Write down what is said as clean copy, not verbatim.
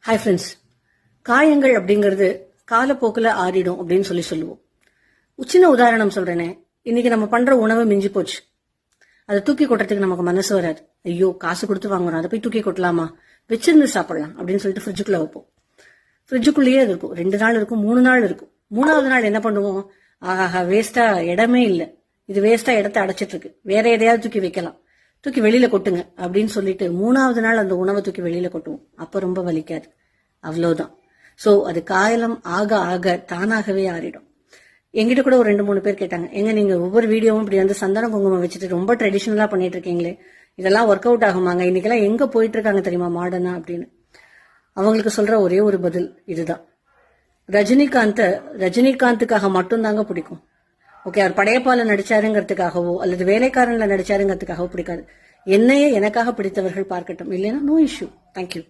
Hi friends, காயங்கள் அப்படிங்கிறது காலப்போக்கில் ஆறிடும் அப்படின்னு சொல்லுவோம். சின்ன உதாரணம் சொல்றேனே, இன்னைக்கு நம்ம பண்ற உணவு மிஞ்சி போச்சு, அதை தூக்கி கொட்டுறதுக்கு நமக்கு மனசு வராது. ஐயோ காசு கொடுத்து வாங்குறோம், அதை போய் தூக்கி கொட்டலாமா, வச்சிருந்து சாப்பிடலாம் அப்படின்னு சொல்லிட்டு ஃப்ரிட்ஜுக்குள்ள வைப்போம். ஃப்ரிட்ஜுக்குள்ளேயே இருக்கும், 2 நாள் இருக்கும், 3 நாள் இருக்கும். 3வது நாள் என்ன பண்ணுவோம், ஆஹா வேஸ்டா இடமே இல்லை, இது வேஸ்டா இடத்த அடைச்சிட்டு இருக்கு, வேற எதையாவது தூக்கி வைக்கலாம், தூக்கி வெளியில கொட்டுங்க அப்படின்னு சொல்லிட்டு 3வது நாள் அந்த உணவை தூக்கி வெளியில கொட்டுவோம். அப்ப ரொம்ப வலிக்காது, அவ்வளவுதான். சோ அது காயலம் ஆக ஆக தானாகவே ஆறிடும். எங்கிட்ட கூட ஒரு 2-3 பேர் கேட்டாங்க, எங்க நீங்க ஒவ்வொரு வீடியோவும் இப்படி வந்து சந்தன குங்குமம் வச்சுட்டு ரொம்ப ட்ரெடிஷனலா பண்ணிட்டு இருக்கீங்களே, இதெல்லாம் ஒர்க் அவுட் ஆகுமாங்க, இன்னைக்கெல்லாம் எங்க போயிட்டு இருக்காங்க தெரியுமா மாடர்னா அப்படின்னு. அவங்களுக்கு சொல்ற ஒரே ஒரு பதில் இதுதான், ரஜினிகாந்துக்காக மட்டும்தாங்க பிடிக்கும். ஓகே, அவர் படையப்பால நடிச்சாருங்கிறதுக்காகவோ அல்லது வேலைக்காரன்ல நடிச்சாருங்கிறதுக்காகவோ பிடிக்காது. என்னையே எனக்காக பிடித்தவர்கள் பார்க்கட்டும், இல்லைன்னா நோ இஷ்யூ. தேங்க்யூ.